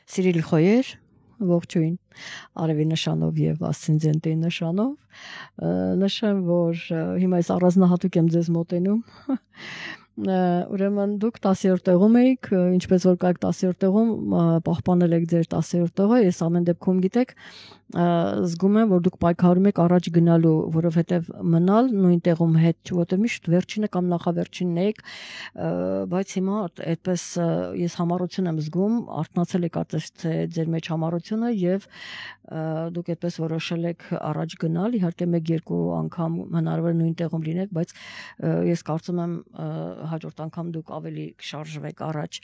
Սիրելի խոյեր, ողջույն, արևի նշանով և ասցենդենտի նշանով, նշեմ, որ հիմա ես առանձնահատուկ եմ ձեզ մոտենում, ուրեմն դուք 10-րդ տեղում էիք, ինչպես որ կայք 10-րդ տեղում, պահպանել եք ձեր 10-րդ տեղը, ես ամեն դեպքում գիտեք, զգում եմ, որ դուք պայքարում եք առաջ գնալու, որովհետև մնալ նույն տեղում հետ, որովհետև միշտ վերջինը կամ նախավերջինն եք, բայց հիմա այդպես ես համառություն եմ զգում, արթնացել եք կարծես թե ձեր մեջ համառությունը եւ դուք այդպես որոշել եք առաջ գնալ, իհարկե 1-2 անգամ հնարավոր է նույն տեղում լինեք, բայց ես կարծում եմ հաջորդ անգամ դուք ավելի կշարժվեք առաջ,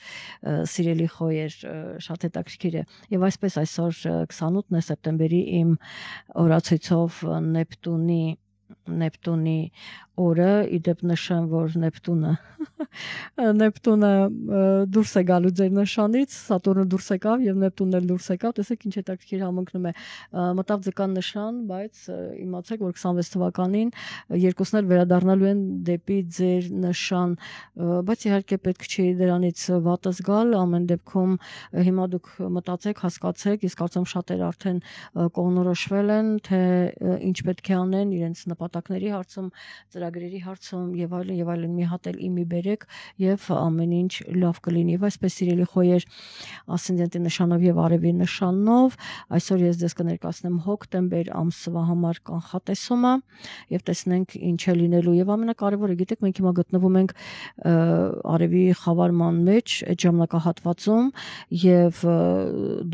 սիրելի խոյեր, շատ հետաքրքիր է։ Եվ այսպես այսօր 28 սեպտեմբերի իմ օրացույցով Նեպտունի օրը, իդեպ նշեմ, որ Նեպտունը դուրս է գալու ձեր նշանից, Սատուրնը դուրս եկավ եւ Նեպտունն էլ դուրս եկավ, տեսեք ինչ հետաքրքիր համընկնում է, մտավ ձկան նշան, բայց իմացեք, որ 26 թվականին երկուսն էլ վերադառնալու են դեպի ձեր նշան, բայց իհարկե պետք չի դրանից վատը զգալ, ամեն դեպքում հիմա դուք մտածեք, հասկացեք, իսկ կարծում շատեր արդեն կողմնորոշվել են, թե ինչ պետք է անեն իրենց նպատակների հարցում, ծրագրերի հարցում եւ այլն, մի հատ էլ իմի բերեք եւ ամեն ինչ լավ կլինի։ Եվ այսպես սիրելի խոյեր, ասցենդենտի նշանով եւ արևի նշանով, այսօր ես ձեզ կներկայացնեմ հոկտեմբեր ամսվա համար կանխատեսումը եւ տեսնենք ինչ է լինելու։ Եվ ամենակարևորը, գիտեք, մենք հիմա գտնվում ենք արևի խավարման մեջ, այդ ժամանակահատվածում եւ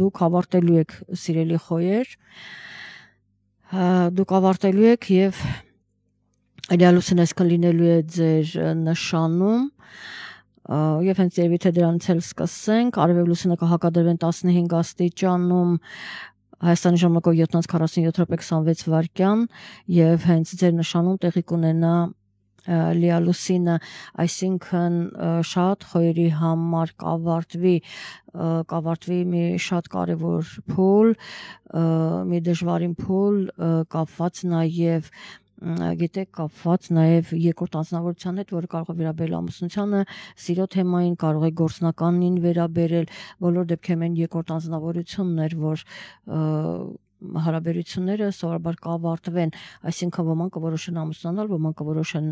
դուք ավարտելու եք, սիրելի խոյեր, դուք ավարտելու եք եւ Լիալուսին այսքան լինելու է ձեր նշանում եւ հենց երևի թե դրանից էլ սկսենք, արևի լուսինը կհակադրվեն 15 աստիճանում Հայաստանի ժամանակով 7:47 վայրկյան եւ հենց ձեր նշանում տեղի կունենա Լիալուսինը, այսինքն շատ խոյերի համար կավարտվի մի շատ կարևոր փուլ, մի դժվարին փուլ, կապված նաեւ գիտեք, կապված նաև երկրորդ անձնավորության հետ, որը կարող է վերաբերել ամուսնությանը, սիրո թեմային, կարող է գործնականին վերաբերել, բոլոր դեպքերում են երկրորդ անձնավորություններ, որ հարաբերությունները սովորաբար կավարտվեն, այսինքն ոմանք կորոշեն ամուսնանալ, ոմանք կորոշեն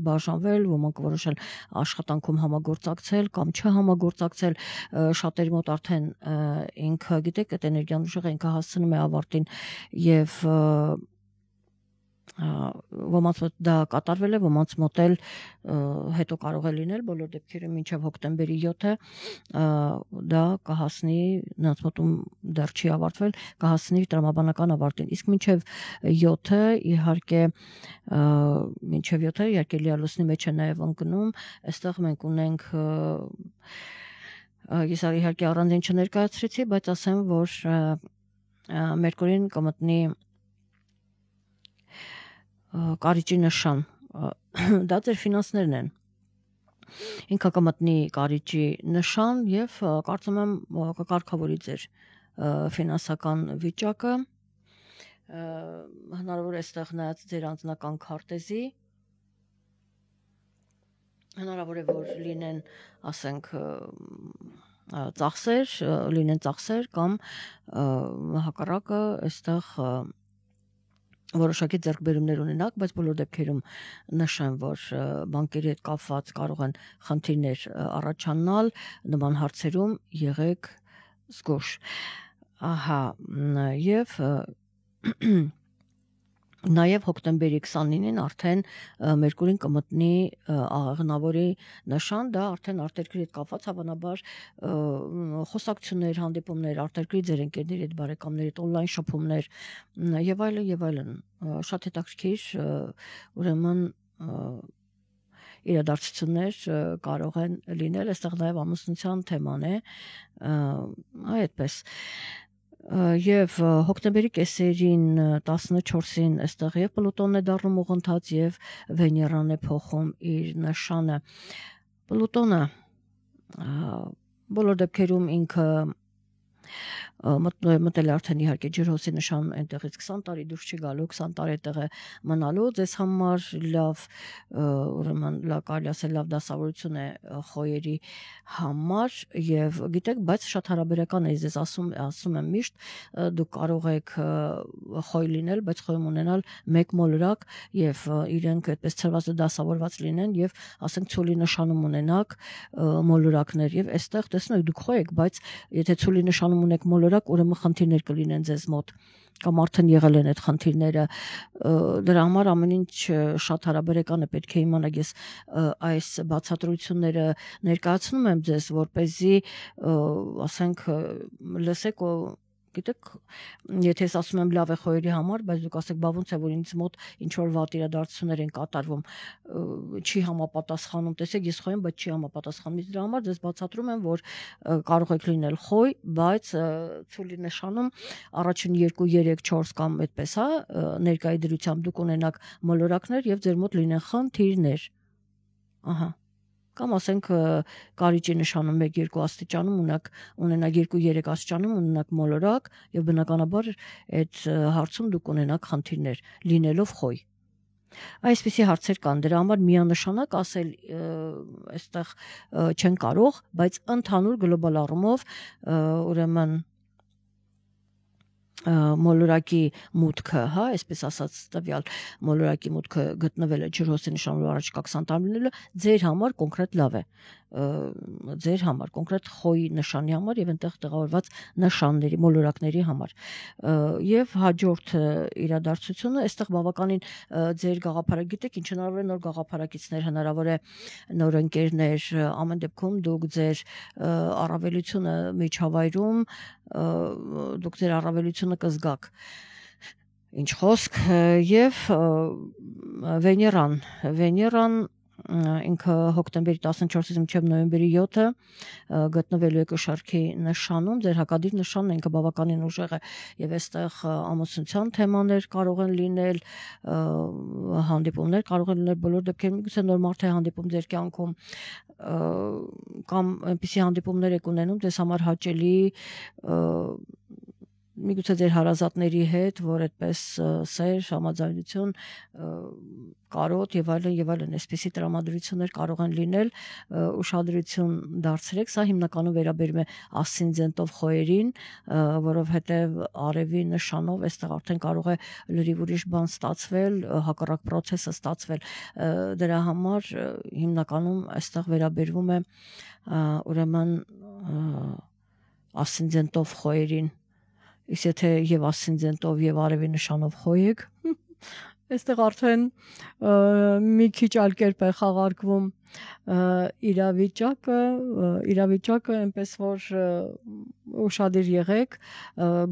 բաժանվել, ոմանք կորոշեն աշխատանքում համագործակցել կամ չհամագործակցել, շատերի մոտ արդեն ինքը, գիտեք, այդ էներգիան ուժեղը ինքը հասցնում է ավարտին եւ ոմանց մոտ դա կատարվել է, ոմանց մոտ էլ հետո կարող է լինել, բոլոր դեպքերում մինչև հոկտեմբերի 7-ը դա կհասնի, նրանց մոտում դեռ չի ավարտվել, կհասնի տրամաբանական ավարտին, իսկ մինչև 7-ը իհարկե Լիալուսնի մեջ է նաև ընկնում, այստեղ մենք ունենք ես իհարկե առանձին չներկայացրեցի, բայց ասեմ, որ Մերկուրին կմտնի կարիճի նշան, դա ձեր ֆինանսներն են, ինքը կմտնի կարիճի նշան եւ կարծում եմ կկարգավորի ձեր ֆինանսական վիճակը, հնարավոր է այստեղ նայած ձեր անձնական քարտեզի, հնարավոր է որ լինեն, ասենք, ծախսեր կամ հակառակը այստեղ որոշակի ձեռքբերումներ ունենաք, բայց բոլոր դեպքերում նշեմ, որ բանկերի հետ կապված կարող են խնդիրներ առաջանալ, նման հարցերում եղեք զգույշ։ Ահա, եւ Նաև հոկտեմբերի 29-ին արդեն Մերկուրին կմտնի աղեղնավորի նշան, դա արդեն արտերկրի հետ կապված հավանաբար խոսակցություններ, հանդիպումներ, արտերկրի ձեր ընկերների հետ, բարեկամների հետ, օնլայն շփումներ եւ այլն, շատ հետաքրքիր, ուրեմն իրադարձություններ կարող են լինել, այստեղ նաև ամուսնության թեման է, այդպես Եվ հոկտեմբերի կեսերին 14-ին այստեղ եւ Պլուտոնն է դառնում ուղղընթաց եւ Վեներան է փոխում իր նշանը։ Պլուտոնը բոլոր դեպքերում ինքը մտել արդեն իհարկե ջրհոսի նշան այնտեղից 20 տարի դուրս չի գալու, 20 տարի այդտեղ է մնալու, ձեզ համար լավ, ուրեմն կարելի ասել լավ դասավորություն է խոյերի համար եւ գիտեք, բայց շատ հարաբերական է, ես ասում եմ միշտ, դուք կարող եք խոյ լինել, բայց խոյում ունենալ մեկ մոլորակ եւ իրենք այդպես ծրված դասավորված լինեն եւ ասենք ցուլի նշանում ունենաք մոլորակներ եւ այստեղ տեսնեք դուք խոյ եք, բայց եթե ցուլի նշանում ունեք մոլորակ, ուրեմն խնդիրներ կլինեն ձեզ մոտ կամ արդեն եղել են այդ խնդիրները, դրա համար ամեն ինչ շատ հարաբերական է, պետք է իմանաք, ես այս բացատրությունները ներկայացնում եմ ձեզ, որպեսզի ասենք լսեք գիտեք, եթե ես ասում եմ լավ է խոյերի համար, բայց դուք ասեք բա ոնց է որ ինձ մոտ ինչ որ վատ իրադարձություններ են կատարվում, չի համապատասխանում, տեսեք ես խոյ եմ, բայց չի համապատասխանում, իսկ դրա համար ձեզ բացատրում եմ, որ կարող եք լինել խոյ, բայց ցուլի նշանում առաջին 2, 3, 4 կամ այդպես, հա, ներկայի դրությամբ դուք ունենաք մոլորակներ եւ ձեր մոտ լինեն խնդիրներ, ահա կամ ասենք կարիճի նշանում 1-2 աստիճանում ունենաք 2-3 աստիճանում ունենաք մոլորակ եւ բնականաբար այդ հարցում դուք ունենաք խնդիրներ լինելով խոյ։ Այսպիսի հարցեր կան, դրա համար միանշանակ ասել այստեղ չեն կարող, բայց ընդհանուր գլոբալ առումով ուրեմն մոլորակի մուտքը, հա, այսպես ասած տվյալ մոլորակի մուտքը գտնվել է ջրհոսի նշանով առաջկա 20 տարիներում ձեր համար կոնկրետ լավ է, ձեր համար կոնկրետ խոյի նշանի համար եւ այնտեղ տեղավորված նշանների, մոլորակների համար։ Եվ հաջորդ իրադարձությունը, այստեղ բավականին ձեր գաղափարը, գիտեք, ինչ հնարավոր է նոր գաղափարակիցներ, հնարավոր է նոր ընկերներ, ամեն դեպքում դուք ձեր առավելությունը միջավայրում դուք ձեր առավելությունը կզգաք, ինչ խոսք, եւ Վեներան ինքը հոկտեմբերի 14-ից մինչև նոյեմբերի 7-ը գտնվելու է կշարքի նշանում, ձեր հակադիր նշանն ինքը բավականին ուժեղ է եւ այստեղ ամուսնության թեմաներ կարող են լինել, հանդիպումներ կարող են լինել բոլոր դեպքերում, միգուցե նոր մարդ է հանդիպում ձեր կյանքում կամ այնպիսի հանդիպումներ եք ունենում ձեզ համար հաճելի, միգուցե ձեր հարազատների հետ, որ այդպես սեր, համաձայնություն, կարոտ եւ այլն, այսպիսի տրամադրություններ կարող են լինել, ուշադրություն դարձրեք, սա հիմնականում վերաբերում է ասցենդենտով խոյերին, որովհետեւ արևի նշանով այստեղ արդեն կարող է լրիվ ուրիշ բան ստացվել, հակառակ process-ը ստացվել, դրա համար հիմնականում այստեղ վերաբերվում է ուրեմն ասցենդենտով խոյերին, իսկ եթե եւ ասցենդենտով եւ արևի նշանով խոյ եք, այստեղ արդեն մի քիչ այլ կերպ է խաղարկվում իրավիճակը այնպես որ ուշադիր եղեք,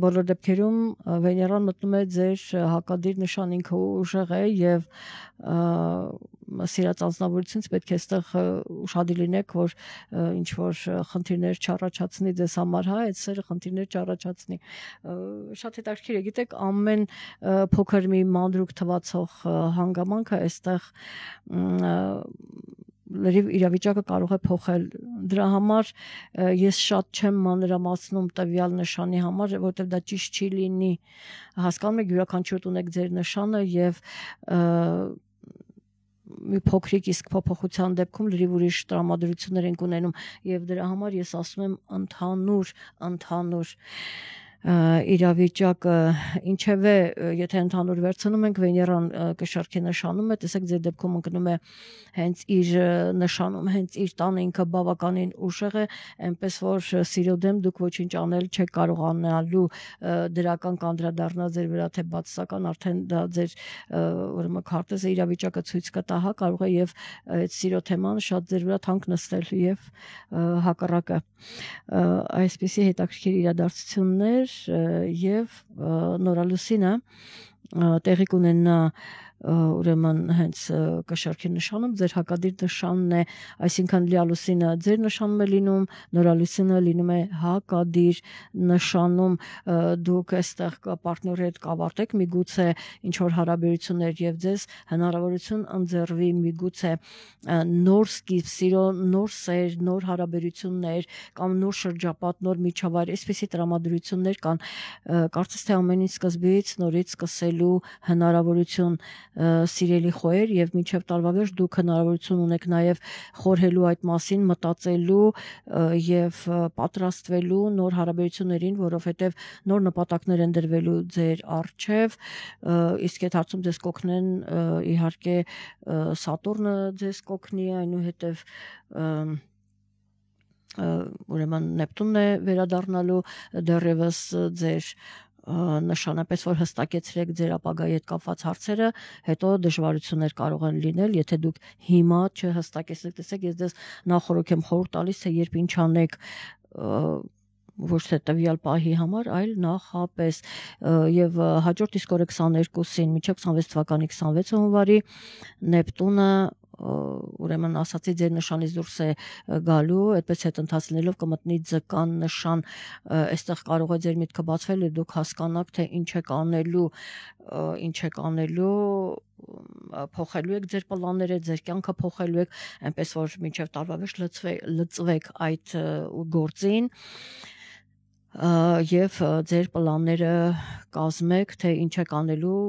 բոլոր դեպքերում Վեներան մտնում է ձեր հակադիր նշան, ինքը ուժեղ է եւ սիրած անձնավորությունից պետք է այստեղ ուշադիր լինեք, որ ինչ որ խնդիրներ չառաջացնի ձեզ համար, հա, այդ սերը խնդիրներ չառաջացնի։ Շատ հետաքրքիր է, գիտեք, ամեն փոքր մի մանրուք թվացող հանգամանքը այստեղ լրիվ իրավիճակը կարող է փոխել, դրա համար ես շատ չեմ մանրամասնում տվյալ նշանի համար, որովհետև դա ճիշտ չի լինի, հասկանում եք, յուրաքանչյուր ունեք ձեր նշանը եւ մի փոքրիկ իսկ փոփոխության դեպքում լրիվ ուրիշ տրամադրություններ ենք ունենում եւ դրա համար ես ասում եմ ընդհանուր իրավիճակը, ինչևէ, եթե ընդհանուր վերցնում ենք, Վեներան կշարքի նշանում է, տեսեք ձեր դեպքում ընկնում է հենց իր նշանում, հենց իր տանը ինքը բավականին ուժեղ է, այնպես որ սիրո դեմ դուք ոչինչ անել չեք կարող անելու, դրական կանդրադառնա ձեր վրա, թե բացասական, արդեն դա ձեր ուրեմն քարտեզը իրավիճակը ցույց կտա, հա, կարող է եւ այդ սիրո թեման շատ ձեր վրա թանկ նստել եւ հակառակը, այսպիսի հետաքրքիր իրադարձություններ եւ նորալուսինը տեղի կունենա ուրեմն հենց կշարքի նշանում ձեր հակադիր նշանն է, այսինքն լիալուսինը ձեր նշանում է լինում, նորալուսինը լինում է հակադիր նշանում, դուք այստեղ պարտների հետ կավարտեք միգուցե ինչ որ հարաբերություններ եւ ձեզ հնարավորություն ընձեռվի միգուցե նոր սկիզբ, սիրո նոր սեր, նոր հարաբերություններ կամ նոր շրջապատ, նոր միջավայր, այսպիսի տրամադրություններ կան, կարծես թե ամեն ինչ սկզբից նորից սկսելու հնարավորություն սիրելի խոհեր եւ մինչեւ տարվա վերջ դուք հնարավորություն ունեք նաեւ խորհելու այդ մասին, մտածելու եւ պատրաստվելու նոր հարաբերություններին, որովհետեւ նոր նպատակներ են դրվելու ձեր առջեւ, իսկ այդ հարցում ձեզ կօգնեն իհարկե Սատուրնը ձեզ կօգնի, այնուհետեւ ուրեմն Նեպտունն է վերադառնալու դեռևս ձեր նշանապես որ հստակեցրեք ձեր ապագայի հետ կապված հարցերը, հետո դժվարություններ կարող են լինել, եթե դուք հիմա չհստակեցնեք, տեսեք, ես դες նախորոք եմ խորհուրդ տալիս, թե երբ ինչ անեք ոչ թե տվյալ պահի համար, այլ նախապես եւ հաջորդ իսկ օրը 22-ին, մինչեւ 26 թվականի 26 հունվարի Նեպտունը ուրեմն ասացի ձեր նշանից դուրս է գալու, այդպես հետ ընթացնելով կմտնի ձկան նշան, այստեղ կարող է ձեր միտքը բացվել եւ դուք հասկանաք թե ինչ եք անելու, փոխելու եք ձեր պլանները, ձեր կյանքը փոխելու եք, այնպես որ մինչեւ տարվա վերջ լծվեք այդ գործին եւ ձեր պլանները կազմեք, թե ինչ եք անելու,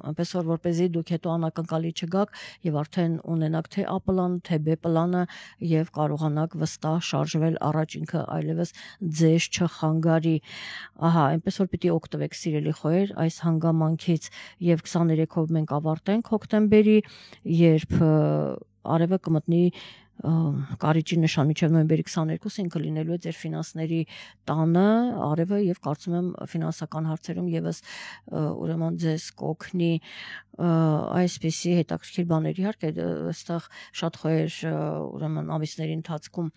այնպես որ որպեսզի դուք հետո անակնկալի չգաք եւ արդեն ունենաք թե A պլանը, թե B պլանը եւ կարողանաք վստահ շարժվել առաջ, ինքը այլևս ձեզ չխանգարի։ Ահա, այնպես որ պիտի օգտվեք սիրելի խոհեր այս հանգամանքից եւ 23-ով մենք ավարտենք հոկտեմբերի, երբ արևը կմտնի կարիճի նշան մինչև նոյեմբերի 22-ին կլինելու է ձեր ֆինանսների տանը արևը եւ կարծում եմ ֆինանսական հարցերում եւս ուրեմն ձեզ կօգնի այսպիսի հետաքրքիր բաներ, իհարկե այստեղ շատ խոհեր ուրեմն ամիսների ընթացքում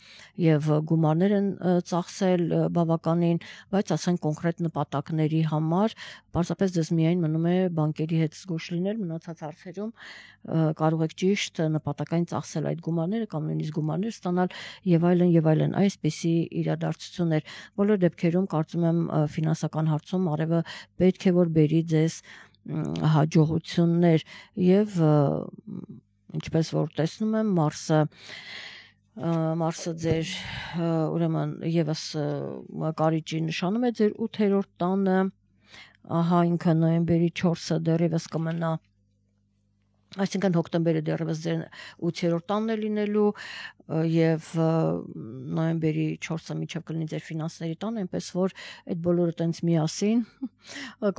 եւ գումարներ են ծախսել բավականին, բայց ասենք կոնկրետ նպատակների համար պարզապես ձեզ միայն մնում է բանկերի հետ զգույշ լինել, մնացած հարցերում կարող եք ճիշտ նպատակային ծախսել այդ գումարները կամ նույնիսկ գումարներ ստանալ եւ այլն, այսպիսի իրադարձություններ բոլոր դեպքերում կարծում եմ ֆինանսական հարցում արևը պետք է որ բերի ձեզ հաջողություններ եւ ինչպես որ տեսնում եմ Մարսը ձեր ուրեմն եւս կարիճի նշանում է ձեր 8-րդ տանը, ահա ինքը նոյեմբերի 4-ը դեռևս կմնա, այսինքն հոկտեմբերը դեռևս ձեր 8-րդ տանն է լինելու եւ նոյեմբերի 4-ը միջև կլինի ձեր ֆինանսների տան, այնպես որ այդ բոլորը տենց միասին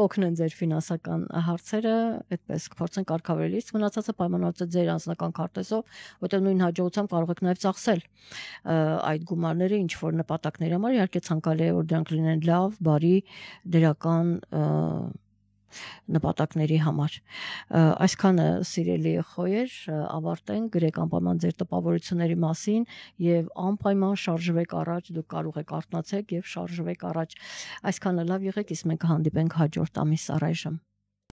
կօգնեն ձեր ֆինանսական հարցերը, այդպես կփորձեն կարգավորել, իսկ մնացածը պայմանավորված է ձեր անձնական քարտեզով, որտեղ նույն հաջողությամբ կարող եք նաեւ ծախսել այդ գումարները ինչ որ նպատակների համար, իհարկե ցանկալի է որ դրանք լինեն լավ, բարի, դրական նպատակների համար։ Այսքանը սիրելի խոհեր, ավարտենք, գրեք անպայման ձեր տպավորությունների մասին եւ անպայման շարժվեք առաջ, դուք կարող եք արթնացեք եւ շարժվեք առաջ։ Այսքանը լավ եղեք, իսկ մենք կհանդիպենք հաջորդ ամիս առայժմ։